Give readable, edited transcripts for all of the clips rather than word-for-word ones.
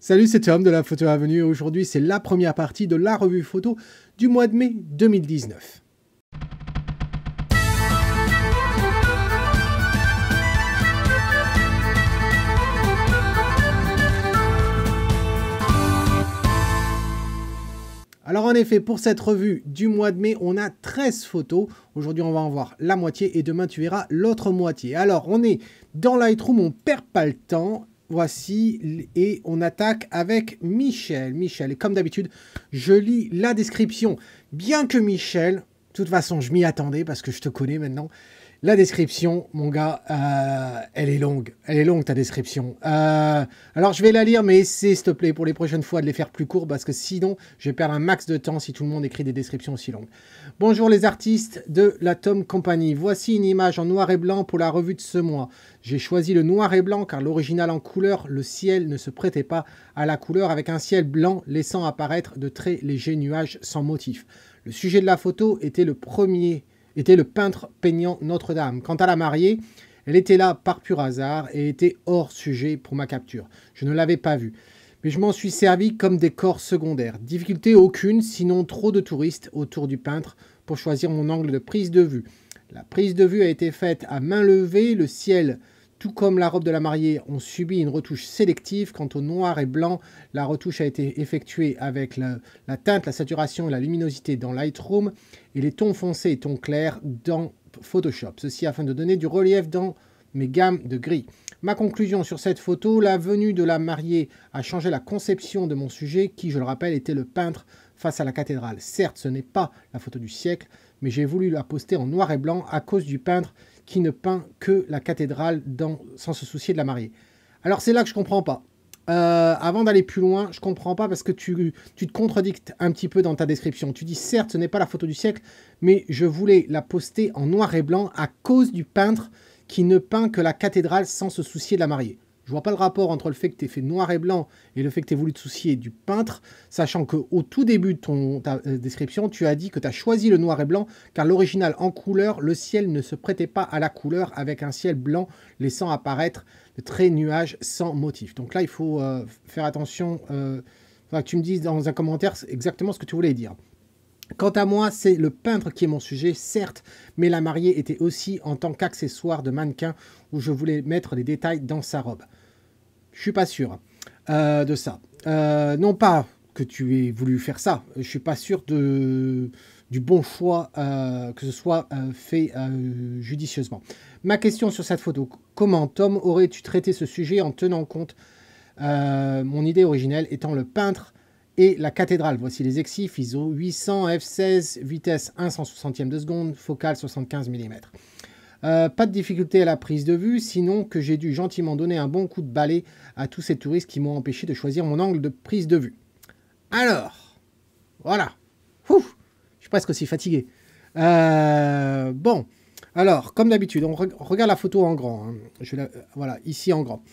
Salut, c'est Tom de la Photo Avenue et aujourd'hui c'est la première partie de la revue photo du mois de mai 2019. Alors en effet, pour cette revue du mois de mai, on a 13 photos. Aujourd'hui, on va en voir la moitié et demain, tu verras l'autre moitié. Alors, on est dans Lightroom, on perd pas le temps. Voici, et on attaque avec Michel. Michel, et comme d'habitude, je lis la description. Bien que Michel, de toute façon, je m'y attendais parce que je te connais maintenant. La description, mon gars, elle est longue. Elle est longue, ta description. Alors, je vais la lire, mais essaie, s'il te plaît, pour les prochaines fois, de les faire plus courts, parce que sinon, je vais perdre un max de temps si tout le monde écrit des descriptions aussi longues. Bonjour les artistes de la Tom Company. Voici une image en noir et blanc pour la revue de ce mois. J'ai choisi le noir et blanc, car l'original en couleur, le ciel ne se prêtait pas à la couleur, avec un ciel blanc laissant apparaître de très légers nuages sans motif. Le sujet de la photo était le peintre peignant Notre-Dame. Quant à la mariée, elle était là par pur hasard et était hors sujet pour ma capture. Je ne l'avais pas vue, mais je m'en suis servi comme décor secondaire. Difficulté aucune, sinon trop de touristes autour du peintre pour choisir mon angle de prise de vue. La prise de vue a été faite à main levée, le ciel, tout comme la robe de la mariée, ont subi une retouche sélective. Quant au noir et blanc, la retouche a été effectuée avec la teinte, la saturation et la luminosité dans Lightroom et les tons foncés et tons clairs dans Photoshop. Ceci afin de donner du relief dans mes gammes de gris. Ma conclusion sur cette photo, la venue de la mariée a changé la conception de mon sujet qui, je le rappelle, était le peintre face à la cathédrale. Certes, ce n'est pas la photo du siècle, mais j'ai voulu la poster en noir et blanc à cause du peintre qui ne peint que la cathédrale sans se soucier de la mariée. Alors c'est là que je comprends pas. Avant d'aller plus loin, je comprends pas parce que tu te contredictes un petit peu dans ta description. Tu dis certes ce n'est pas la photo du siècle, mais je voulais la poster en noir et blanc à cause du peintre qui ne peint que la cathédrale sans se soucier de la mariée. Je vois pas le rapport entre le fait que tu aies fait noir et blanc et le fait que tu aies voulu te soucier du peintre, sachant qu'au tout début de ta description, tu as dit que tu as choisi le noir et blanc car l'original en couleur, le ciel ne se prêtait pas à la couleur avec un ciel blanc laissant apparaître de très nuages sans motif. Donc là, il faut faire attention. Que tu me dises dans un commentaire exactement ce que tu voulais dire. Quant à moi, c'est le peintre qui est mon sujet, certes, mais la mariée était aussi en tant qu'accessoire de mannequin où je voulais mettre les détails dans sa robe. Je suis pas sûr de ça. Non pas que tu aies voulu faire ça, je suis pas sûr du bon choix que ce soit fait judicieusement. Ma question sur cette photo, comment, Tom, aurais-tu traité ce sujet en tenant compte mon idée originelle étant le peintre et la cathédrale? Voici les exifs, ISO 800, f16, vitesse 1/160e de seconde, focale 75 mm. Pas de difficulté à la prise de vue, sinon que j'ai dû gentiment donner un bon coup de balai à tous ces touristes qui m'ont empêché de choisir mon angle de prise de vue. Alors, voilà. Ouf, je suis presque aussi fatigué. Bon, alors, comme d'habitude, on regarde la photo en grand. Hein. Voilà, ici en grand.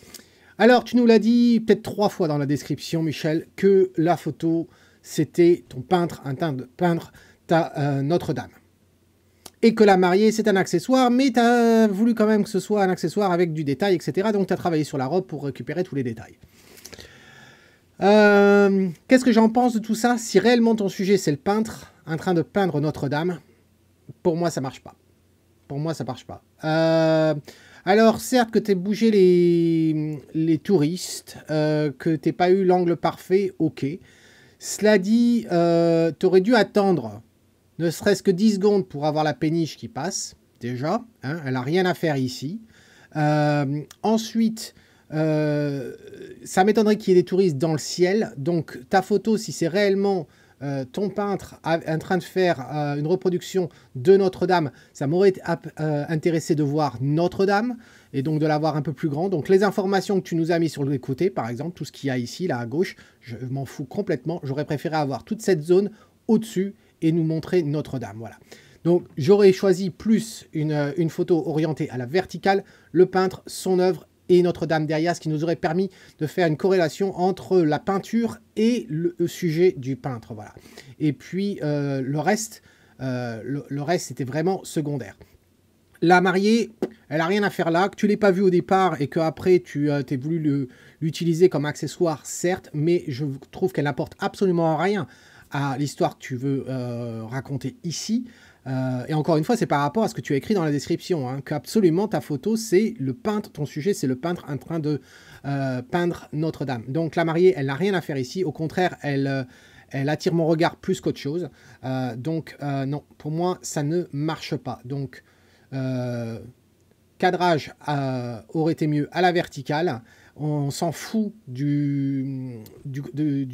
Alors, tu nous l'as dit peut-être 3 fois dans la description, Michel, que la photo, c'était ton peintre, un teint de peintre, ta Notre-Dame. Et que la mariée, c'est un accessoire, mais tu as voulu quand même que ce soit un accessoire avec du détail, etc. Donc, tu as travaillé sur la robe pour récupérer tous les détails. Qu'est-ce que j'en pense de tout ça? Si réellement ton sujet, c'est le peintre, en train de peindre Notre-Dame, pour moi, ça marche pas. Pour moi, ça marche pas. Alors, certes que tu aies bougé les touristes, que tu n'aies pas eu l'angle parfait, ok. Cela dit, tu aurais dû attendre ne serait-ce que 10 secondes pour avoir la péniche qui passe, déjà. Hein, elle n'a rien à faire ici. Ensuite, ça m'étonnerait qu'il y ait des touristes dans le ciel. Donc, ta photo, si c'est réellement ton peintre en train de faire une reproduction de Notre-Dame, ça m'aurait intéressé de voir Notre-Dame et donc de la voir un peu plus grand. Donc les informations que tu nous as mis sur les côtés, par exemple, tout ce qu'il y a ici, là à gauche, je m'en fous complètement. J'aurais préféré avoir toute cette zone au-dessus et nous montrer Notre-Dame. Voilà. Donc j'aurais choisi plus une photo orientée à la verticale, le peintre, son œuvre et Notre-Dame derrière, ce qui nous aurait permis de faire une corrélation entre la peinture et le sujet du peintre. Voilà. Et puis le reste, c'était vraiment secondaire. La mariée, elle a rien à faire là, que tu l'aies pas vue au départ et qu'après tu as voulu l'utiliser comme accessoire, certes, mais je trouve qu'elle n'apporte absolument rien à l'histoire que tu veux raconter ici. Et encore une fois, c'est par rapport à ce que tu as écrit dans la description, hein, qu'absolument ta photo, c'est le peintre, ton sujet, c'est le peintre en train de peindre Notre-Dame. Donc la mariée, elle n'a rien à faire ici, au contraire, elle attire mon regard plus qu'autre chose. Donc non, pour moi, ça ne marche pas. Donc cadrage aurait été mieux à la verticale. On s'en fout du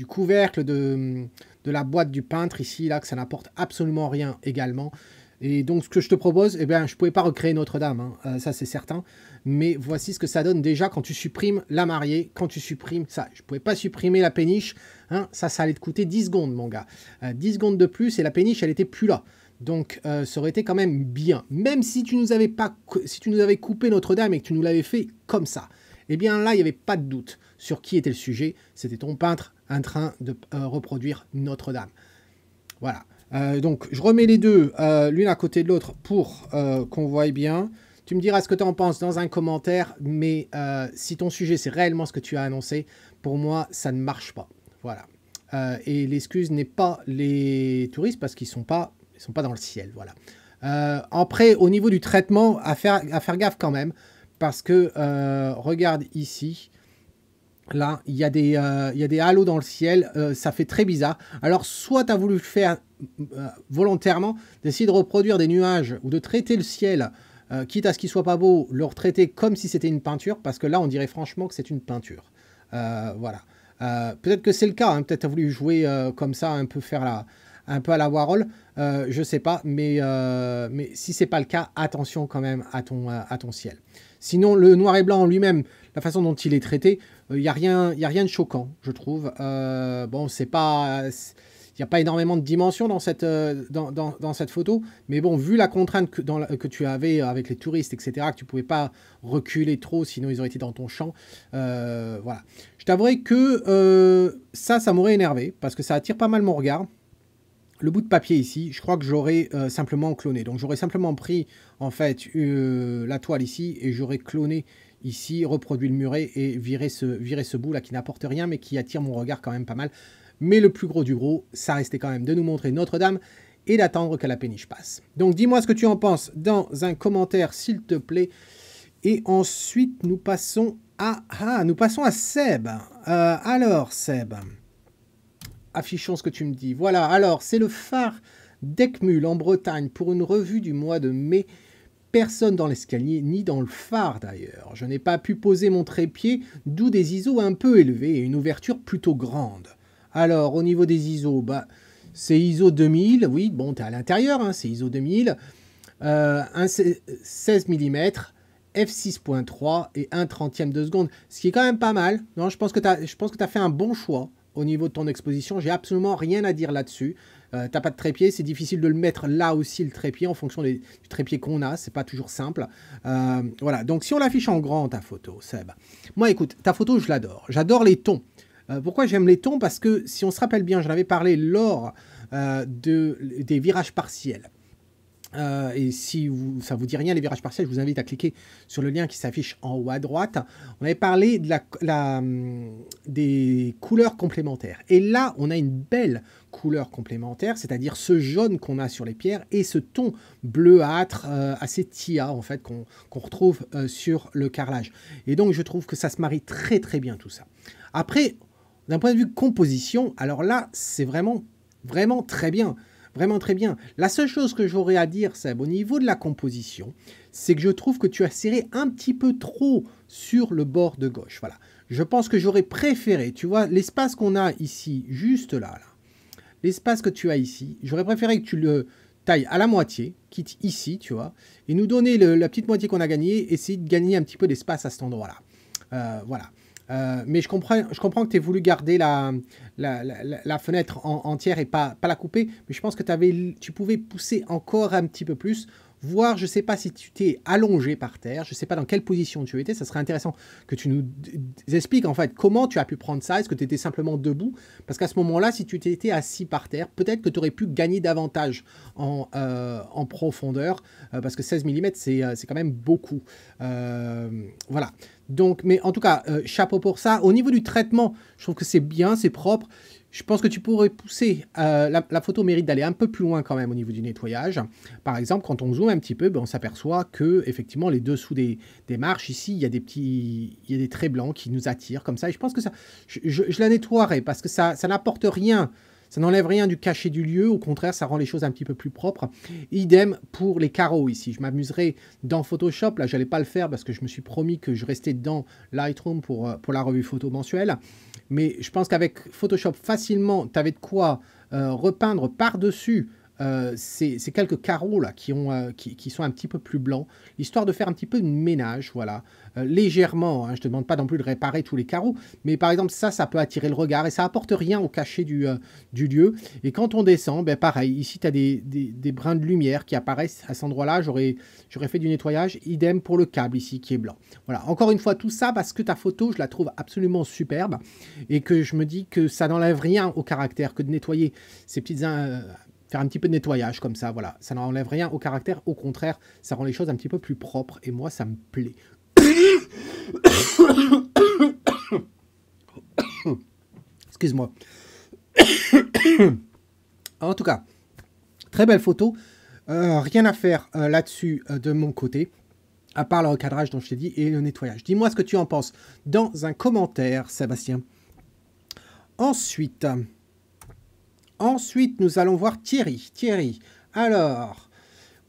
couvercle de la boîte du peintre ici, là, que ça n'apporte absolument rien également. Et donc, ce que je te propose, eh bien, je ne pouvais pas recréer Notre-Dame, hein, ça c'est certain. Mais voici ce que ça donne déjà quand tu supprimes la mariée, quand tu supprimes ça. Je ne pouvais pas supprimer la péniche, hein, ça allait te coûter 10 secondes, mon gars. 10 secondes de plus et la péniche, elle n'était plus là. Donc, ça aurait été quand même bien. Même si tu nous avais coupé Notre-Dame et que tu nous l'avais fait comme ça, eh bien là, il n'y avait pas de doute sur qui était le sujet. C'était ton peintre en train de reproduire Notre-Dame. Voilà. Donc, je remets les deux l'une à côté de l'autre pour qu'on voie bien. Tu me diras ce que tu en penses dans un commentaire, mais si ton sujet, c'est réellement ce que tu as annoncé, pour moi, ça ne marche pas. Voilà. Et l'excuse n'est pas les touristes parce qu'ils ne sont pas dans le ciel. Voilà. Après, au niveau du traitement, à faire gaffe quand même, parce que, regarde ici, là, il y a des halos dans le ciel, ça fait très bizarre. Alors, soit tu as voulu faire volontairement, d'essayer de reproduire des nuages ou de traiter le ciel, quitte à ce qu'il soit pas beau, le retraiter comme si c'était une peinture, parce que là, on dirait franchement que c'est une peinture. Voilà. Peut-être que c'est le cas, hein, peut-être tu as voulu jouer comme ça, un peu à la Warhol, je sais pas, mais si c'est pas le cas, attention quand même à ton ciel. Sinon, le noir et blanc en lui-même, la façon dont il est traité, il n'y a rien de choquant, je trouve. Bon, c'est pas... Il n'y a pas énormément de dimensions dans cette photo, mais bon, vu la contrainte que tu avais avec les touristes, etc., que tu ne pouvais pas reculer trop, sinon ils auraient été dans ton champ, voilà. Je t'avouerai que ça m'aurait énervé, parce que ça attire pas mal mon regard. Le bout de papier ici, je crois que j'aurais simplement cloné. Donc j'aurais simplement pris en fait la toile ici et j'aurais cloné ici, reproduit le muret et viré ce bout là qui n'apporte rien mais qui attire mon regard quand même pas mal. Mais le plus gros du gros, ça restait quand même de nous montrer Notre-Dame et d'attendre que la péniche passe. Donc dis-moi ce que tu en penses dans un commentaire s'il te plaît. Et ensuite nous passons à Seb. Alors Seb... Affichons ce que tu me dis. Voilà, alors, c'est le phare d'Eckmühl en Bretagne pour une revue du mois de mai. Personne dans l'escalier, ni dans le phare d'ailleurs. Je n'ai pas pu poser mon trépied, d'où des ISO un peu élevés et une ouverture plutôt grande. Alors, au niveau des ISO, bah, c'est ISO 2000, oui, bon, t'es à l'intérieur, hein, c'est ISO 2000, 16 mm, f6.3 et 1/30 de seconde, ce qui est quand même pas mal. Non, je pense que t'as fait un bon choix. Au niveau de ton exposition, j'ai absolument rien à dire là-dessus. T'as pas de trépied, c'est difficile de le mettre là aussi le trépied en fonction du trépied qu'on a, c'est pas toujours simple. Voilà, donc si on l'affiche en grand ta photo, Seb. Moi écoute, ta photo je l'adore, j'adore les tons. Pourquoi j'aime les tons? Parce que si on se rappelle bien, j'en avais parlé lors des virages partiels. Et si ça vous dit rien les virages partiels, je vous invite à cliquer sur le lien qui s'affiche en haut à droite. On avait parlé de des couleurs complémentaires. Et là, on a une belle couleur complémentaire, c'est-à-dire ce jaune qu'on a sur les pierres et ce ton bleuâtre assez tia en fait qu'on retrouve sur le carrelage. Et donc, je trouve que ça se marie très très bien tout ça. Après, d'un point de vue composition, alors là, c'est vraiment très bien. Vraiment très bien. La seule chose que j'aurais à dire, Seb, au niveau de la composition, c'est que je trouve que tu as serré un petit peu trop sur le bord de gauche. Voilà. Je pense que j'aurais préféré, tu vois, l'espace qu'on a ici, juste là, l'espace que tu as ici, j'aurais préféré que tu le tailles à la moitié, quitte ici, tu vois, et nous donner la petite moitié qu'on a gagnée, essayer de gagner un petit peu d'espace à cet endroit-là. Voilà. Mais je comprends que tu aies voulu garder la fenêtre entière et pas la couper, mais je pense que tu pouvais pousser encore un petit peu plus voir, je ne sais pas si tu t'es allongé par terre, je ne sais pas dans quelle position tu étais, ça serait intéressant que tu nous expliques en fait comment tu as pu prendre ça, est-ce que tu étais simplement debout, parce qu'à ce moment-là, si tu t'étais assis par terre, peut-être que tu aurais pu gagner davantage en profondeur, parce que 16 mm, c'est quand même beaucoup. Voilà. Donc, mais en tout cas, chapeau pour ça. Au niveau du traitement, je trouve que c'est bien, c'est propre. Je pense que tu pourrais pousser, la photo mérite d'aller un peu plus loin quand même au niveau du nettoyage. Par exemple, quand on zoome un petit peu, ben, on s'aperçoit que effectivement les dessous des marches ici, il y a des traits blancs qui nous attirent comme ça. Et je pense que ça, je la nettoierai parce que ça n'apporte rien. Ça n'enlève rien du cachet du lieu, au contraire, ça rend les choses un petit peu plus propres. Idem pour les carreaux ici. Je m'amuserai dans Photoshop, là, je n'allais pas le faire parce que je me suis promis que je restais dans Lightroom pour la revue photo mensuelle. Mais je pense qu'avec Photoshop, facilement, tu avais de quoi repeindre par-dessus ces quelques carreaux là qui sont un petit peu plus blancs, histoire de faire un petit peu de ménage, voilà, légèrement, hein, je ne te demande pas non plus de réparer tous les carreaux, mais par exemple ça peut attirer le regard et ça apporte rien au cachet du lieu. Et quand on descend, ben pareil, ici tu as des brins de lumière qui apparaissent à cet endroit-là, j'aurais fait du nettoyage, idem pour le câble ici qui est blanc. Voilà, encore une fois tout ça parce que ta photo, je la trouve absolument superbe et que je me dis que ça n'enlève rien au caractère que de nettoyer ces petites... faire un petit peu de nettoyage comme ça, voilà. Ça n'enlève rien au caractère, au contraire, ça rend les choses un petit peu plus propres. Et moi, ça me plaît. Excuse-moi. En tout cas, très belle photo. Rien à faire là-dessus de mon côté, à part le recadrage dont je t'ai dit et le nettoyage. Dis-moi ce que tu en penses dans un commentaire, Sébastien. Ensuite, nous allons voir Thierry. Thierry, alors,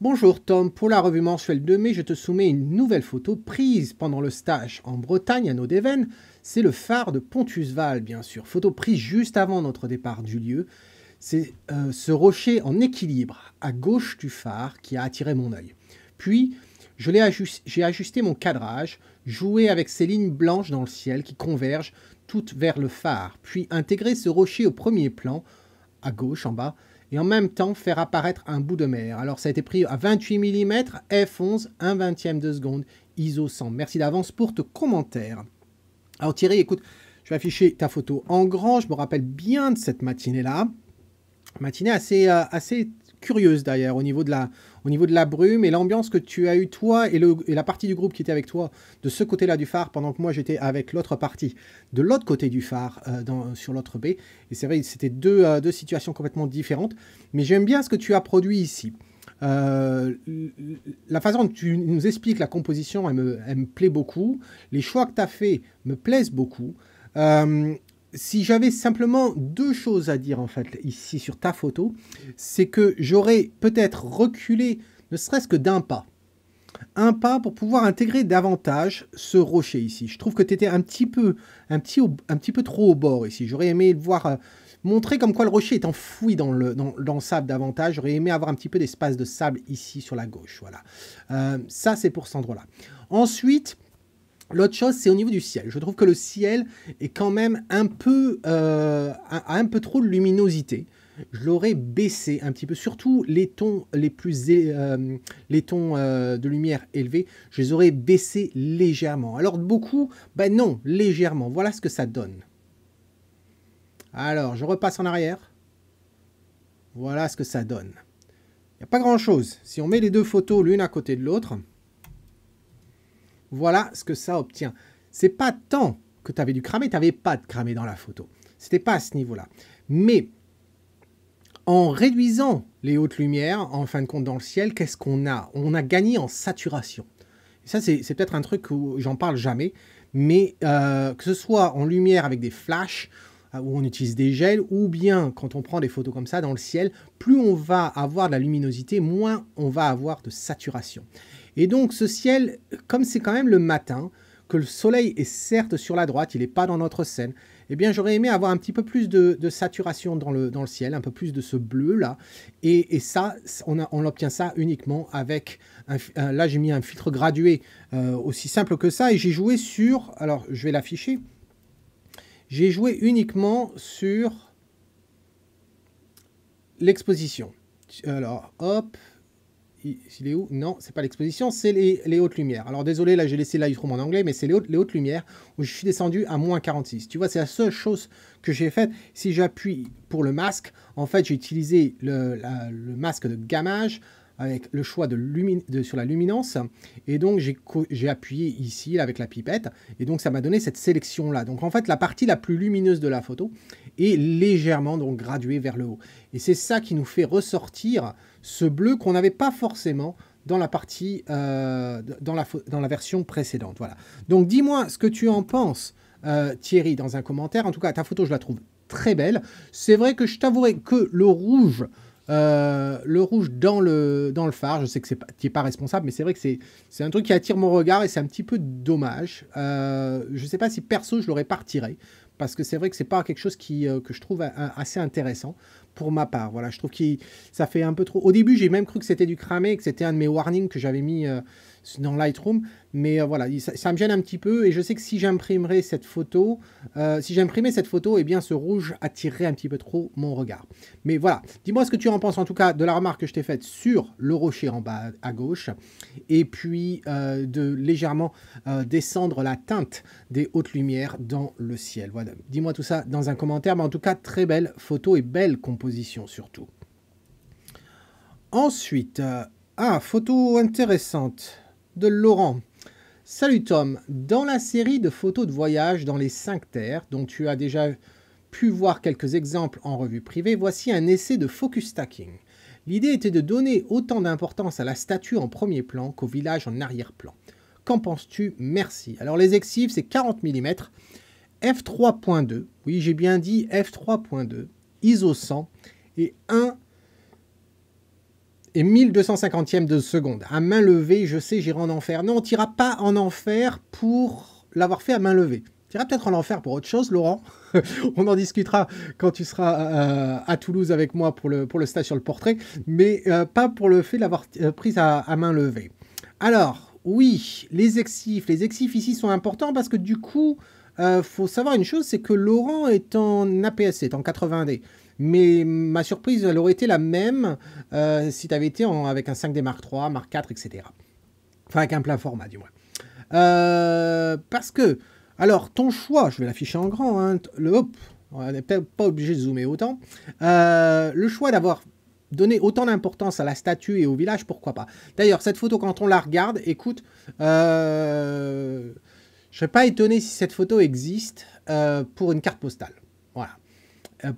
bonjour Tom, pour la revue mensuelle de mai, je te soumets une nouvelle photo prise pendant le stage en Bretagne à Nodéven. C'est le phare de Pontusval, bien sûr. Photo prise juste avant notre départ du lieu. C'est ce rocher en équilibre à gauche du phare qui a attiré mon œil. Puis, j'ai ajusté mon cadrage, joué avec ces lignes blanches dans le ciel qui convergent toutes vers le phare, puis intégré ce rocher au premier plan, à gauche en bas, et en même temps faire apparaître un bout de mer. Alors ça a été pris à 28 mm, f11, 1/20 de seconde, ISO 100. Merci d'avance pour ton commentaire. Alors Thierry, écoute, je vais afficher ta photo en grand, je me rappelle bien de cette matinée-là. Matinée assez curieuse d'ailleurs au niveau de la brume et l'ambiance que tu as eu toi et la partie du groupe qui était avec toi de ce côté-là du phare pendant que moi j'étais avec l'autre partie de l'autre côté du phare sur l'autre baie. Et c'est vrai, c'était deux situations complètement différentes. Mais j'aime bien ce que tu as produit ici. La façon dont tu nous expliques la composition, elle me plaît beaucoup. Les choix que tu as fait me plaisent beaucoup. Si j'avais simplement deux choses à dire en fait ici sur ta photo, c'est que j'aurais peut-être reculé ne serait-ce que d'un pas. Un pas pour pouvoir intégrer davantage ce rocher ici. Je trouve que tu étais un petit peu trop au bord ici. J'aurais aimé le voir montrer comme quoi le rocher est enfoui dans le sable davantage. J'aurais aimé avoir un petit peu d'espace de sable ici sur la gauche. Voilà. Ça, c'est pour cet endroit-là. Ensuite, l'autre chose, c'est au niveau du ciel. Je trouve que le ciel est quand même a un peu trop de luminosité. Je l'aurais baissé un petit peu, surtout les tons de lumière élevés, je les aurais baissés légèrement. Alors beaucoup, ben non, légèrement. Voilà ce que ça donne. Alors, je repasse en arrière. Voilà ce que ça donne. Il n'y a pas grand-chose. Si on met les deux photos l'une à côté de l'autre, voilà ce que ça obtient. C'est pas tant que tu avais du cramé, tu n'avais pas de cramé dans la photo. C'était pas à ce niveau-là. Mais en réduisant les hautes lumières, en fin de compte dans le ciel, qu'est-ce qu'on a? On a gagné en saturation. Et ça, c'est peut-être un truc où j'en parle jamais, mais que ce soit en lumière avec des flashs, où on utilise des gels, ou bien quand on prend des photos comme ça dans le ciel, plus on va avoir de la luminosité, moins on va avoir de saturation. Et donc ce ciel, comme c'est quand même le matin, que le soleil est certes sur la droite, il n'est pas dans notre scène, eh bien j'aurais aimé avoir un petit peu plus de saturation dans le ciel, un peu plus de ce bleu là, et ça, on obtient ça uniquement avec, là j'ai mis un filtre gradué aussi simple que ça, et j'ai joué sur, alors je vais l'afficher, j'ai joué uniquement sur l'exposition. Alors hop, il est où? Non, c'est pas l'exposition, c'est les hautes lumières. Alors désolé, là j'ai laissé Lightroom en anglais, mais c'est les hautes lumières où je suis descendu à moins 46. Tu vois, c'est la seule chose que j'ai faite. Si j'appuie pour le masque, en fait j'ai utilisé le masque de gammage avec le choix sur la luminance, et donc j'ai appuyé ici avec la pipette, et donc ça m'a donné cette sélection là. Donc en fait la partie la plus lumineuse de la photo est légèrement donc graduée vers le haut, et c'est ça qui nous fait ressortir ce bleu qu'on n'avait pas forcément dans la partie dans la version précédente. Voilà. Donc dis-moi ce que tu en penses, Thierry, dans un commentaire. En tout cas, ta photo je la trouve très belle. C'est vrai que je t'avouerai que le rouge dans le phare, je sais que tu n'es pas responsable, mais c'est vrai que c'est un truc qui attire mon regard et c'est un petit peu dommage. Je ne sais pas si perso je l'aurais pas retiré, parce que c'est vrai que c'est pas quelque chose que je trouve assez intéressant pour ma part. Voilà, je trouve que ça fait un peu trop. Au début, j'ai même cru que c'était du cramé, que c'était un de mes warnings que j'avais mis dans Lightroom, mais voilà, ça me gêne un petit peu, et je sais que si j'imprimerais cette photo, eh bien ce rouge attirerait un petit peu trop mon regard. Mais voilà, dis-moi ce que tu en penses en tout cas de la remarque que je t'ai faite sur le rocher en bas à gauche, et puis de légèrement descendre la teinte des hautes lumières dans le ciel. Voilà, dis-moi tout ça dans un commentaire, mais en tout cas très belle photo et belle composition surtout. Ensuite, photo intéressante de Laurent. Salut Tom, dans la série de photos de voyage dans les 5 terres, dont tu as déjà pu voir quelques exemples en revue privée, voici un essai de focus stacking. L'idée était de donner autant d'importance à la statue en premier plan qu'au village en arrière-plan. Qu'en penses-tu? Merci. Alors les exifs, c'est 40 mm, f3.2, oui j'ai bien dit f3.2, ISO 100 et 1250e de seconde. À main levée, je sais, j'irai en enfer. Non, on n'ira pas en enfer pour l'avoir fait à main levée. Tu iras peut-être en enfer pour autre chose, Laurent. On en discutera quand tu seras à Toulouse avec moi pour le stage sur le portrait, mais pas pour le fait de l'avoir prise à main levée. Alors, oui, les exifs ici sont importants parce que du coup, faut savoir une chose, c'est que Laurent est en APS-C, est en 80D. Mais ma surprise, elle aurait été la même si tu avais été avec un 5D Mark III, Mark IV, etc. Enfin, avec un plein format, du moins. Parce que, alors, ton choix, je vais l'afficher en grand, hein, on n'est peut-être pas obligé de zoomer autant. Le choix d'avoir donné autant d'importance à la statue et au village, pourquoi pas. D'ailleurs, cette photo, quand on la regarde, écoute, je ne serais pas étonné si cette photo existe pour une carte postale. Voilà.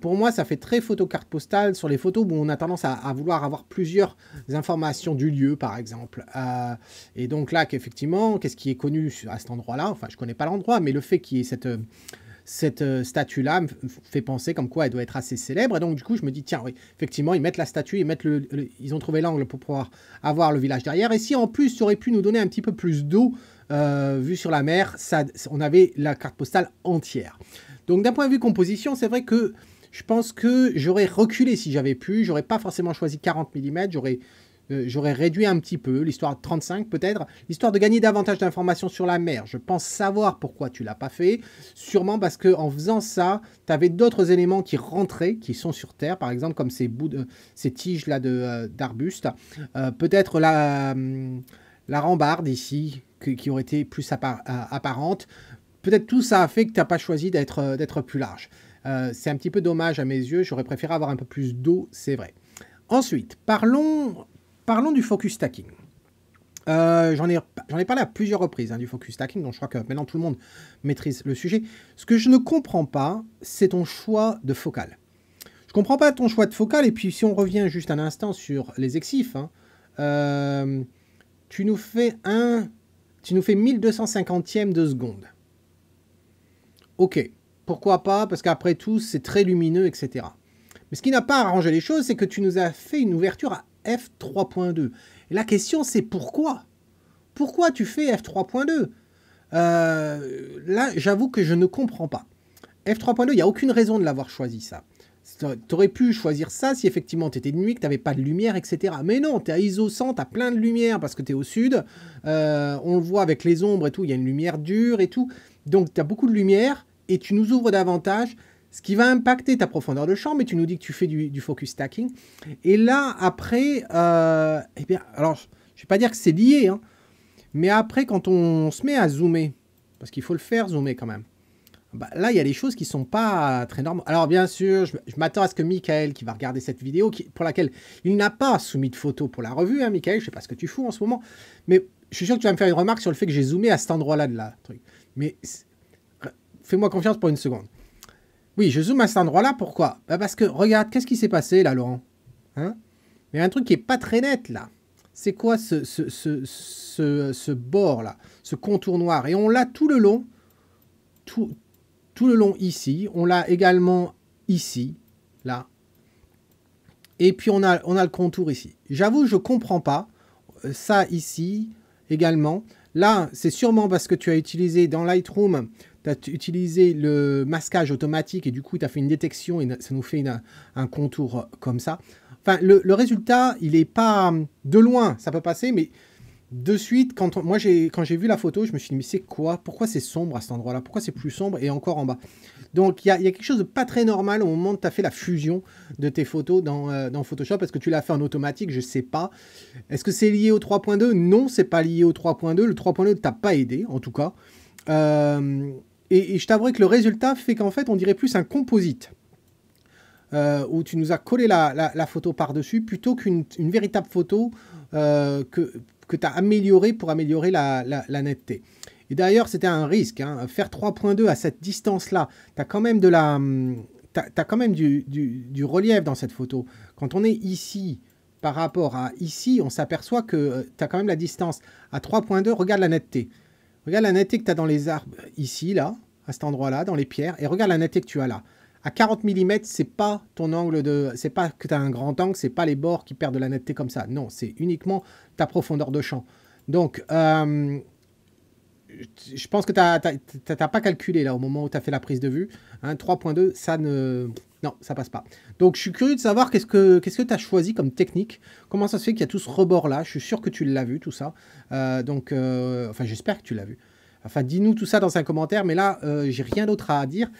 Pour moi, ça fait très photo carte postale sur les photos où on a tendance à vouloir avoir plusieurs informations du lieu, par exemple. Et donc là, qu'effectivement, qu'est-ce qui est connu à cet endroit-là? Enfin, je ne connais pas l'endroit, mais le fait qu'il y ait cette statue-là me fait penser comme quoi elle doit être assez célèbre. Et donc, du coup, je me dis, tiens, oui, effectivement, ils mettent la statue, ils ont trouvé l'angle pour pouvoir avoir le village derrière. Et si en plus, ça aurait pu nous donner un petit peu plus d'eau, vue sur la mer, on avait la carte postale entière. Donc, d'un point de vue composition, c'est vrai que je pense que j'aurais reculé si j'avais pu. J'aurais pas forcément choisi 40 mm. J'aurais réduit un petit peu, l'histoire de 35 peut-être, l'histoire de gagner davantage d'informations sur la mer. Je pense savoir pourquoi tu l'as pas fait. Sûrement parce qu'en faisant ça, tu avais d'autres éléments qui rentraient, qui sont sur Terre, par exemple comme ces tiges là d'arbustes. Peut-être la rambarde ici, qui aurait été plus apparente. Peut-être tout ça a fait que tu n'as pas choisi d'être plus large. C'est un petit peu dommage à mes yeux, j'aurais préféré avoir un peu plus d'eau, c'est vrai. Ensuite, parlons du focus stacking. J'en ai parlé à plusieurs reprises du focus stacking, donc je crois que maintenant tout le monde maîtrise le sujet. Ce que je ne comprends pas, c'est ton choix de focale. Je ne comprends pas ton choix de focale, et puis si on revient juste un instant sur les exifs, tu nous fais 1250e de seconde. Ok. Pourquoi pas? Parce qu'après tout, c'est très lumineux, etc. Mais ce qui n'a pas arrangé les choses, c'est que tu nous as fait une ouverture à f3.2. Et la question, c'est pourquoi? Pourquoi tu fais f3.2? Là, j'avoue que je ne comprends pas. f3.2, il n'y a aucune raison de l'avoir choisi, ça. Tu aurais pu choisir ça si effectivement tu étais de nuit, que tu n'avais pas de lumière, etc. Mais non, tu es à ISO 100, tu as plein de lumière parce que tu es au sud. On le voit avec les ombres et tout, il y a une lumière dure et tout. Donc, tu as beaucoup de lumière. Et tu nous ouvres davantage, ce qui va impacter ta profondeur de champ, mais tu nous dis que tu fais du focus stacking. Et là, après, eh bien, alors, je ne vais pas dire que c'est lié, hein, mais après, quand on se met à zoomer, parce qu'il faut le faire zoomer quand même, bah, là, il y a des choses qui ne sont pas très normales. Alors, bien sûr, je m'attends à ce que Michael, qui va regarder cette vidéo, pour laquelle il n'a pas soumis de photo pour la revue, hein, Michael, je ne sais pas ce que tu fous en ce moment, mais je suis sûr que tu vas me faire une remarque sur le fait que j'ai zoomé à cet endroit-là de la truc. Mais fais-moi confiance pour une seconde. Oui, je zoome à cet endroit-là, pourquoi? Bah parce que, regarde, qu'est-ce qui s'est passé, là, Laurent? Hein? Il y a un truc qui n'est pas très net, là. C'est quoi ce bord-là, ce contour noir? Et on l'a tout le long, tout le long ici. On l'a également ici, là. Et puis, on a le contour ici. J'avoue, je ne comprends pas. Ça, ici, également. Là, c'est sûrement parce que tu as utilisé dans Lightroom, tu as utilisé le masquage automatique et du coup, tu as fait une détection et ça nous fait un contour comme ça. Enfin, le résultat, il n'est pas de loin, ça peut passer, mais de suite, quand j'ai vu la photo, je me suis dit, mais c'est quoi? Pourquoi c'est sombre à cet endroit-là? Pourquoi c'est plus sombre et encore en bas? Donc, il y a quelque chose de pas très normal au moment où tu as fait la fusion de tes photos dans Photoshop. Est-ce que tu l'as fait en automatique? Je ne sais pas. Est-ce que c'est lié au 3.2? Non, c'est pas lié au 3.2. Le 3.2 ne t'a pas aidé, en tout cas. Et je t'avouerai que le résultat fait qu'en fait, on dirait plus un composite. Où tu nous as collé la photo par-dessus, plutôt qu'une véritable photo que tu as améliorée pour améliorer la netteté. Et d'ailleurs, c'était un risque. Hein. Faire 3.2 à cette distance-là, tu as quand même, du relief dans cette photo. Quand on est ici par rapport à ici, on s'aperçoit que tu as quand même la distance. À 3.2, regarde la netteté. Regarde la netteté que tu as dans les arbres ici, là, à cet endroit-là, dans les pierres, et regarde la netteté que tu as là. À 40 mm, c'est pas ton angle de... C'est pas que tu as un grand angle, c'est pas les bords qui perdent de la netteté comme ça. Non, c'est uniquement ta profondeur de champ. Donc, je pense que tu n'as pas calculé là au moment où tu as fait la prise de vue. Hein, 3.2, ça ne... Non, ça passe pas. Donc, je suis curieux de savoir qu'est-ce que tu as choisi comme technique. Comment ça se fait qu'il y a tout ce rebord-là? Je suis sûr que tu l'as vu, tout ça. Enfin, j'espère que tu l'as vu. Enfin, dis-nous tout ça dans un commentaire. Mais là, j'ai rien d'autre à dire.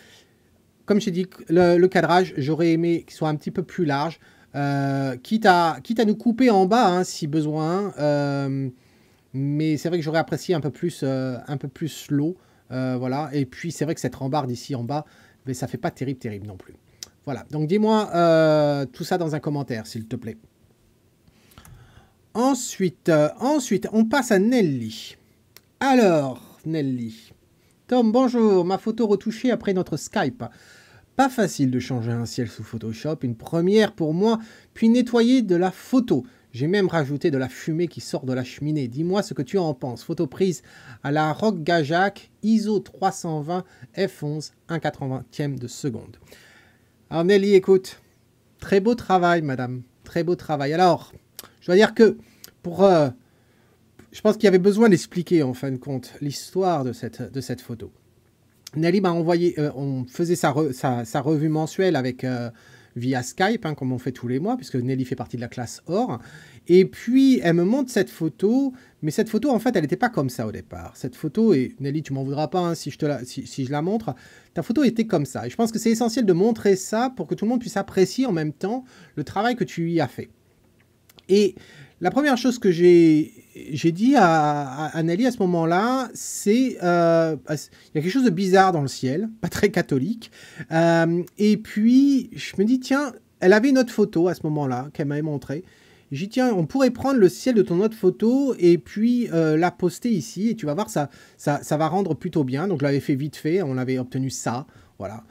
Comme je t'ai dit, le cadrage, j'aurais aimé qu'il soit un petit peu plus large. Quitte à nous couper en bas, hein, si besoin. Mais c'est vrai que j'aurais apprécié un peu plus slow. Voilà. Et puis, c'est vrai que cette rambarde ici en bas, mais ça fait pas terrible non plus. Voilà. Donc, dis-moi tout ça dans un commentaire, s'il te plaît. Ensuite, on passe à Nelly. Alors, Nelly. Tom, bonjour. Ma photo retouchée après notre Skype. Pas facile de changer un ciel sous Photoshop. Une première pour moi, puis nettoyer de la photo. J'ai même rajouté de la fumée qui sort de la cheminée. Dis-moi ce que tu en penses. Photo prise à la Rock Gajac, ISO 320 f11, 1/80e de seconde. Alors Nelly, écoute, très beau travail, madame. Très beau travail. Alors, je dois dire que je pense qu'il y avait besoin d'expliquer en fin de compte l'histoire de cette photo. Nelly m'a envoyé, on faisait sa revue mensuelle avec via Skype, hein, comme on fait tous les mois, puisque Nelly fait partie de la classe or. Et puis, elle me montre cette photo, mais cette photo, en fait, elle n'était pas comme ça au départ. Cette photo, et Nelly, tu m'en voudras pas hein, si je la montre, ta photo était comme ça. Et je pense que c'est essentiel de montrer ça pour que tout le monde puisse apprécier en même temps le travail que tu y as fait. Et la première chose que j'ai dit à Nelly à ce moment-là, c'est il y a quelque chose de bizarre dans le ciel, pas très catholique. Et puis, je me dis, tiens, elle avait une autre photo à ce moment-là qu'elle m'avait montrée. J'ai dit, tiens, on pourrait prendre le ciel de ton autre photo et puis la poster ici. Et tu vas voir, ça va rendre plutôt bien. Donc, je l'avais fait vite fait. On avait obtenu ça. Voilà.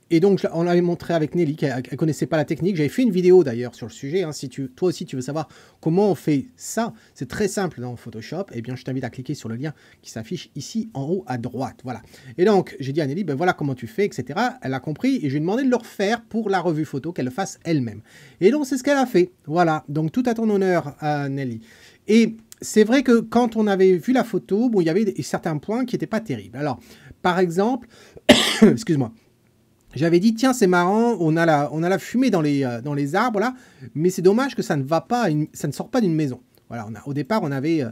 Et donc, on l'avait montré avec Nelly, qui ne connaissait pas la technique. J'avais fait une vidéo d'ailleurs sur le sujet. Hein, si toi aussi, tu veux savoir comment on fait ça, c'est très simple dans Photoshop. Eh bien, je t'invite à cliquer sur le lien qui s'affiche ici en haut à droite. Voilà. Et donc, j'ai dit à Nelly, ben voilà comment tu fais, etc. Elle a compris et je lui ai demandé de le refaire pour la revue photo, qu'elle le fasse elle-même. Et donc, c'est ce qu'elle a fait. Voilà. Donc, tout à ton honneur, Nelly. Et c'est vrai que quand on avait vu la photo, bon, il y avait certains points qui n'étaient pas terribles. Alors, par exemple, excuse-moi, j'avais dit, tiens, c'est marrant, on a la fumée dans les arbres, là, mais c'est dommage que ça ne va pas, ça ne sort pas d'une maison. Voilà, au départ, on avait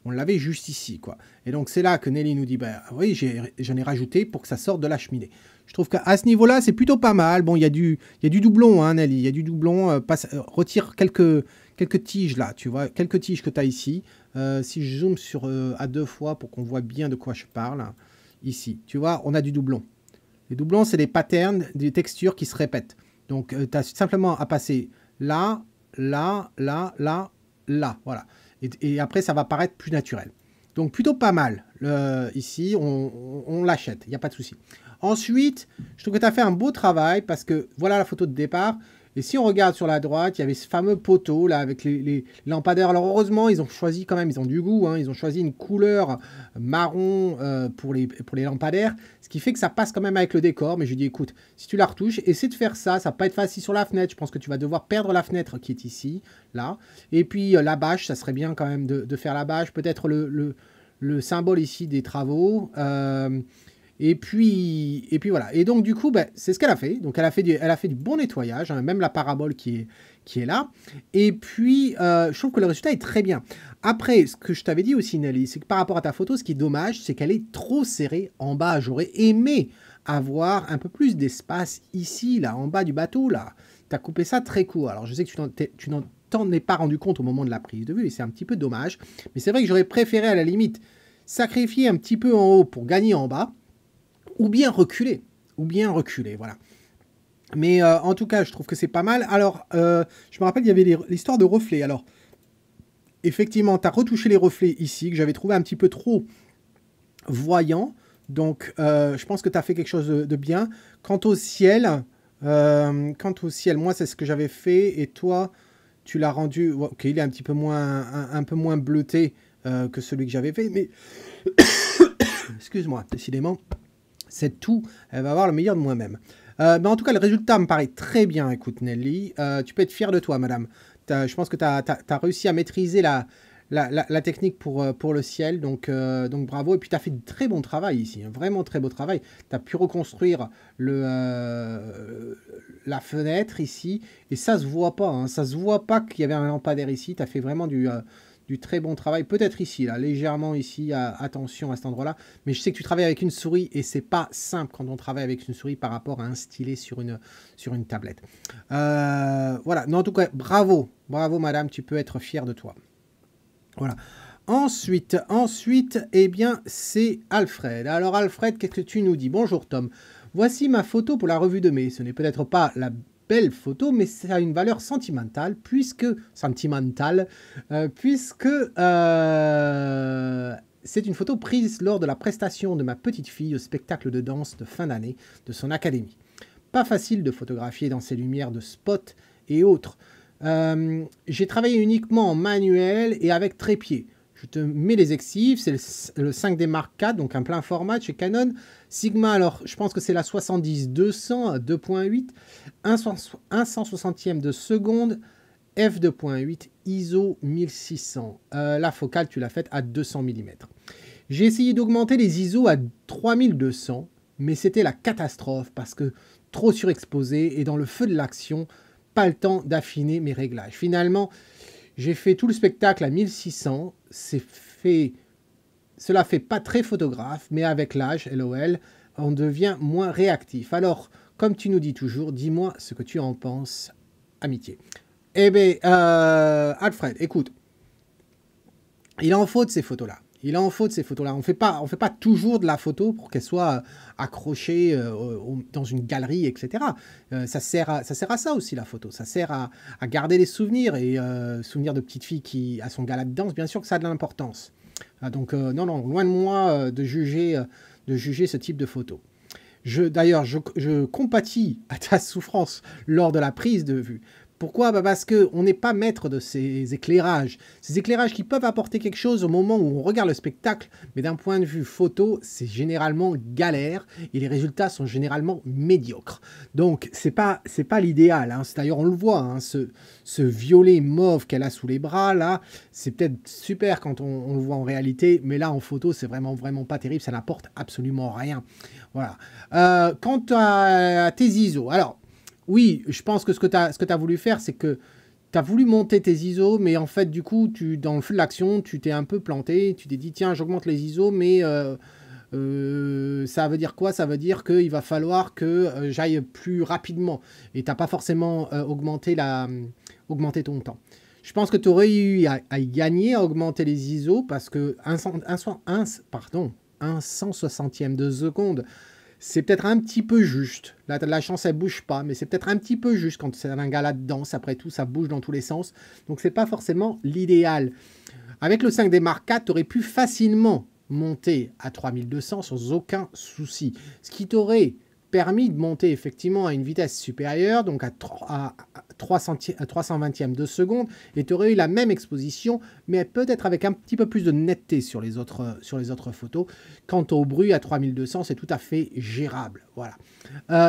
on l'avait juste ici, quoi. Et donc, c'est là que Nelly nous dit, bah oui, j'en ai rajouté pour que ça sorte de la cheminée. Je trouve qu'à ce niveau-là, c'est plutôt pas mal. Bon, il y a du doublon, hein, Nelly, il y a du doublon. Retire quelques tiges, là, tu vois, quelques tiges que tu as ici. Si je zoome à 2 fois pour qu'on voit bien de quoi je parle, ici, tu vois, on a du doublon. Les doublons, c'est des patterns, des textures qui se répètent. Donc, tu as simplement à passer là, là, là, là, là, voilà. Et après, ça va paraître plus naturel. Donc, plutôt pas mal. Ici, on l'achète, il n'y a pas de souci. Ensuite, je trouve que tu as fait un beau travail parce que voilà la photo de départ. Et si on regarde sur la droite, il y avait ce fameux poteau là avec les lampadaires. Alors heureusement, ils ont choisi quand même, ils ont du goût, hein, ils ont choisi une couleur marron pour les lampadaires, ce qui fait que ça passe quand même avec le décor. Mais je lui dis, écoute, si tu la retouches, essaie de faire ça, ça va pas être facile sur la fenêtre. Je pense que tu vas devoir perdre la fenêtre qui est ici, là. Et puis la bâche, ça serait bien quand même de faire la bâche, peut-être le symbole ici des travaux. Et puis voilà. Et donc, du coup, ben, c'est ce qu'elle a fait. Donc, elle a fait du bon nettoyage, hein, même la parabole qui est là. Et puis, je trouve que le résultat est très bien. Après, ce que je t'avais dit aussi, Nelly, c'est que par rapport à ta photo, ce qui est dommage, c'est qu'elle est trop serrée en bas. J'aurais aimé avoir un peu plus d'espace ici, là, en bas du bateau, là. Tu as coupé ça très court. Alors, je sais que tu n'en t'en es pas rendu compte au moment de la prise de vue, et c'est un petit peu dommage. Mais c'est vrai que j'aurais préféré, à la limite, sacrifier un petit peu en haut pour gagner en bas, ou bien reculer, voilà. Mais en tout cas, je trouve que c'est pas mal. Alors, je me rappelle, il y avait l'histoire de reflets. Alors, effectivement, tu as retouché les reflets ici, que j'avais trouvé un petit peu trop voyants. Donc, je pense que tu as fait quelque chose de bien. Quant au ciel, moi, c'est ce que j'avais fait. Et toi, tu l'as rendu... Ok, il est un peu moins bleuté que celui que j'avais fait. Mais, excuse-moi, décidément... C'est tout, elle va avoir le meilleur de moi-même. Mais en tout cas, le résultat me paraît très bien, écoute Nelly. Tu peux être fière de toi, madame. Je pense que tu as réussi à maîtriser la technique pour le ciel, donc bravo. Et puis, tu as fait de très bon travail ici, hein, vraiment très beau travail. Tu as pu reconstruire la fenêtre ici, et ça se voit pas, hein, ça se voit pas qu'il y avait un lampadaire ici. Tu as fait vraiment du très bon travail, peut-être ici, là, légèrement ici, attention à cet endroit-là, mais je sais que tu travailles avec une souris et c'est pas simple quand on travaille avec une souris par rapport à un stylet sur une tablette. Voilà, non, en tout cas, bravo madame, tu peux être fière de toi. Voilà. Ensuite, eh bien, c'est Alfred. Alors Alfred, qu'est-ce que tu nous dis? Bonjour Tom, voici ma photo pour la revue de mai. Ce n'est peut-être pas la belle photo, mais ça a une valeur sentimentale, puisque c'est une photo prise lors de la prestation de ma petite fille au spectacle de danse de fin d'année de son académie. Pas facile de photographier dans ces lumières de spot et autres. J'ai travaillé uniquement en manuel et avec trépied. Je te mets les exifs, c'est le 5D Mark IV, donc un plein format chez Canon. Sigma, alors je pense que c'est la 70-200 à 2.8, 1/160e de seconde, f2.8, ISO 1600. La focale, tu l'as faite à 200 mm. J'ai essayé d'augmenter les ISO à 3200, mais c'était la catastrophe parce que trop surexposé et dans le feu de l'action, pas le temps d'affiner mes réglages. Finalement, j'ai fait tout le spectacle à 1600. Cela fait pas très photographe, mais avec l'âge, LOL, on devient moins réactif. Alors, comme tu nous dis toujours, dis-moi ce que tu en penses, amitié. Eh bien, Alfred, écoute, il en faut de ces photos-là. On ne fait pas toujours de la photo pour qu'elle soit accrochée dans une galerie, etc. Ça sert à ça aussi, la photo. Ça sert à garder les souvenirs. Et souvenirs de petite fille qui a son gala de danse, bien sûr que ça a de l'importance. Donc, non, loin de moi de juger ce type de photo. D'ailleurs, je compatis à ta souffrance lors de la prise de vue. Pourquoi? Parce qu'on n'est pas maître de ces éclairages. Ces éclairages qui peuvent apporter quelque chose au moment où on regarde le spectacle, mais d'un point de vue photo, c'est généralement galère et les résultats sont généralement médiocres. Donc, c'est pas l'idéal. Hein. D'ailleurs, on le voit, hein, ce violet mauve qu'elle a sous les bras, là, c'est peut-être super quand on le voit en réalité, mais là, en photo, c'est vraiment pas terrible. Ça n'apporte absolument rien. Voilà. Quant à tes ISO, alors, oui, je pense que ce que tu as voulu faire, c'est que tu as voulu monter tes ISO, mais en fait, du coup, dans le feu de l'action, tu t'es un peu planté. Tu t'es dit, tiens, j'augmente les ISO, mais ça veut dire quoi? Ça veut dire qu'il va falloir que j'aille plus rapidement. Et tu n'as pas forcément augmenté ton temps. Je pense que tu aurais eu à y gagner à augmenter les ISO parce que un 160e de seconde, c'est peut-être un petit peu juste. Là, la chance, elle bouge pas, mais c'est peut-être un petit peu juste quand c'est un gars de danse. Après tout, ça bouge dans tous les sens. Donc, c'est pas forcément l'idéal. Avec le 5D Mark IV, tu aurais pu facilement monter à 3200 sans aucun souci. Ce qui t'aurait permis de monter effectivement à une vitesse supérieure, donc à 320e de seconde, et tu aurais eu la même exposition, mais peut-être avec un petit peu plus de netteté sur les autres photos. Quant au bruit à 3200, c'est tout à fait gérable. Voilà.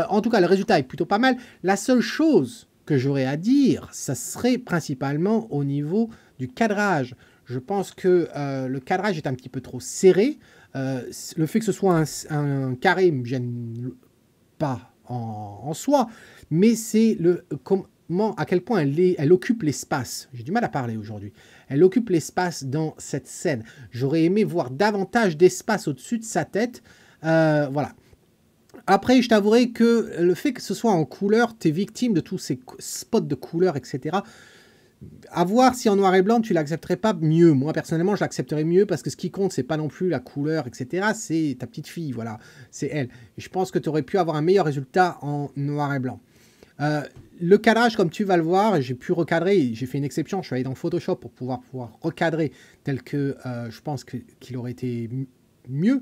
En tout cas, le résultat est plutôt pas mal. La seule chose que j'aurais à dire, ça serait principalement au niveau du cadrage. Je pense que le cadrage est un petit peu trop serré. Le fait que ce soit un carré ne me gêne pas en soi, mais c'est à quel point elle occupe l'espace. J'ai du mal à parler aujourd'hui. Elle occupe l'espace dans cette scène. J'aurais aimé voir davantage d'espace au-dessus de sa tête. Voilà. Après, je t'avouerai que le fait que ce soit en couleur, tu es victime de tous ces spots de couleur, etc. À voir si en noir et blanc, tu l'accepterais pas mieux. Moi, personnellement, je l'accepterais mieux parce que ce qui compte, c'est pas non plus la couleur, etc. C'est ta petite fille, voilà. C'est elle. Et je pense que tu aurais pu avoir un meilleur résultat en noir et blanc. Le cadrage, comme tu vas le voir, j'ai pu recadrer. J'ai fait une exception. Je suis allé dans Photoshop pour pouvoir recadrer tel que je pense qu'il aurait été mieux.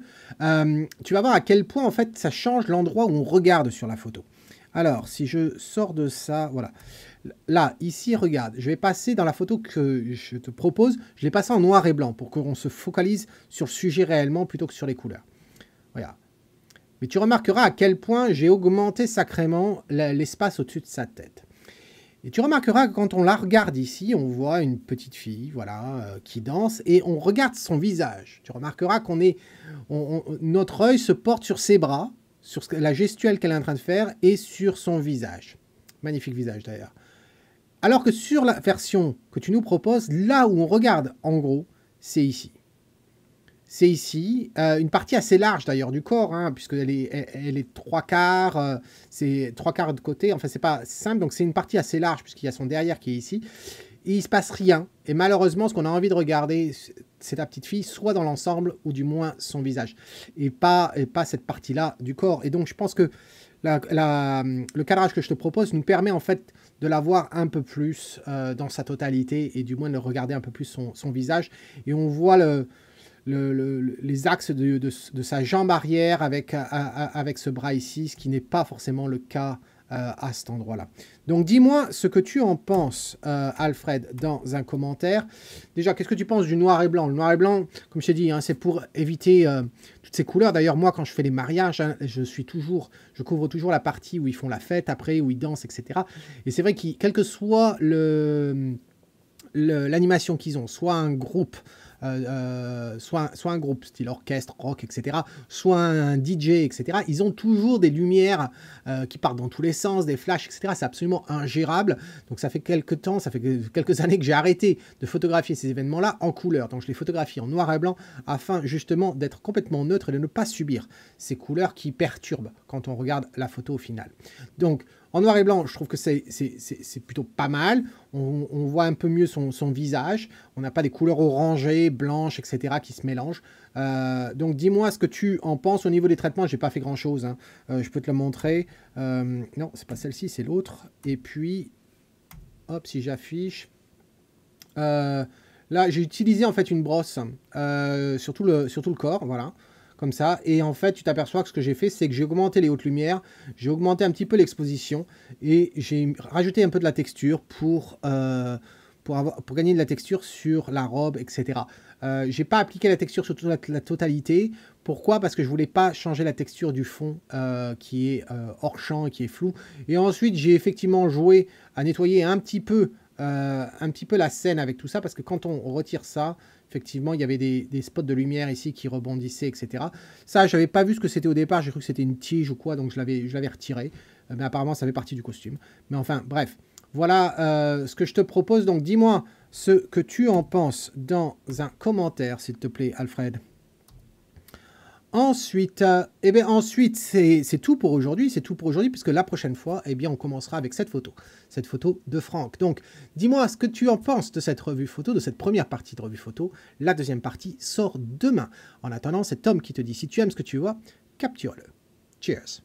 Tu vas voir à quel point, en fait, ça change l'endroit où on regarde sur la photo. Alors, si je sors de ça, voilà. Là, ici, regarde, je vais passer dans la photo que je te propose, je l'ai passé en noir et blanc pour qu'on se focalise sur le sujet réellement plutôt que sur les couleurs. Voilà. Mais tu remarqueras à quel point j'ai augmenté sacrément l'espace au-dessus de sa tête. Et tu remarqueras que quand on la regarde ici, on voit une petite fille, voilà, qui danse, et on regarde son visage. Tu remarqueras notre œil se porte sur ses bras, sur la gestuelle qu'elle est en train de faire, et sur son visage. Magnifique visage d'ailleurs. Alors que sur la version que tu nous proposes, là où on regarde en gros, c'est ici. C'est ici, une partie assez large d'ailleurs du corps, hein, puisqu'elle est trois quarts, c'est trois quarts de côté, enfin c'est pas simple, donc c'est une partie assez large puisqu'il y a son derrière qui est ici. Et il se passe rien, et malheureusement ce qu'on a envie de regarder, c'est ta petite fille, soit dans l'ensemble, ou du moins son visage, et pas cette partie-là du corps. Et donc je pense que le cadrage que je te propose nous permet en fait de la voir un peu plus dans sa totalité, et du moins de regarder un peu plus son visage, et on voit les axes de sa jambe arrière avec ce bras ici, ce qui n'est pas forcément le cas à cet endroit-là. Donc dis-moi ce que tu en penses, Alfred, dans un commentaire. Déjà, qu'est-ce que tu penses du noir et blanc? Le noir et blanc, comme je t'ai dit, hein, c'est pour éviter toutes ces couleurs. D'ailleurs, moi, quand je fais les mariages, hein, je couvre toujours la partie où ils font la fête, après, où ils dansent, etc. Et c'est vrai que quel que soit l'animation qu'ils ont, soit un groupe, soit un groupe style orchestre, rock, etc., soit un DJ, etc., ils ont toujours des lumières qui partent dans tous les sens, des flashs, etc. C'est absolument ingérable. Donc ça fait quelques années que j'ai arrêté de photographier ces événements-là en couleur. Donc je les photographie en noir et blanc afin justement d'être complètement neutre et de ne pas subir ces couleurs qui perturbent quand on regarde la photo au final. Donc en noir et blanc, je trouve que c'est plutôt pas mal. On voit un peu mieux son visage. On n'a pas des couleurs orangées, blanches, etc. qui se mélangent. Donc dis-moi ce que tu en penses. Au niveau des traitements, j'ai pas fait grand-chose, hein. Je peux te le montrer. Non, c'est pas celle-ci, c'est l'autre. Et puis, hop, si j'affiche... là, j'ai utilisé en fait une brosse sur tout le corps, voilà. Comme ça, et en fait, tu t'aperçois que ce que j'ai fait, c'est que j'ai augmenté les hautes lumières, j'ai augmenté un petit peu l'exposition, et j'ai rajouté un peu de la texture pour gagner de la texture sur la robe, etc. J'ai pas appliqué la texture sur toute la totalité. Pourquoi? Parce que je voulais pas changer la texture du fond qui est hors champ et qui est flou. Et ensuite, j'ai effectivement joué à nettoyer un petit peu la scène avec tout ça, parce que quand on retire ça, effectivement, il y avait des spots de lumière ici qui rebondissaient, etc. Ça, je n'avais pas vu ce que c'était au départ. J'ai cru que c'était une tige ou quoi, donc je l'avais retiré. Mais apparemment, ça fait partie du costume. Mais enfin, bref. Voilà ce que je te propose. Donc, dis-moi ce que tu en penses dans un commentaire, s'il te plaît, Alfred. Ensuite, ensuite c'est tout pour aujourd'hui. C'est tout pour aujourd'hui, puisque la prochaine fois, on commencera avec cette photo de Franck. Donc, dis-moi ce que tu en penses de cette revue photo, de cette première partie de revue photo. La deuxième partie sort demain. En attendant, c'est Tom qui te dit, si tu aimes ce que tu vois, capture-le. Cheers.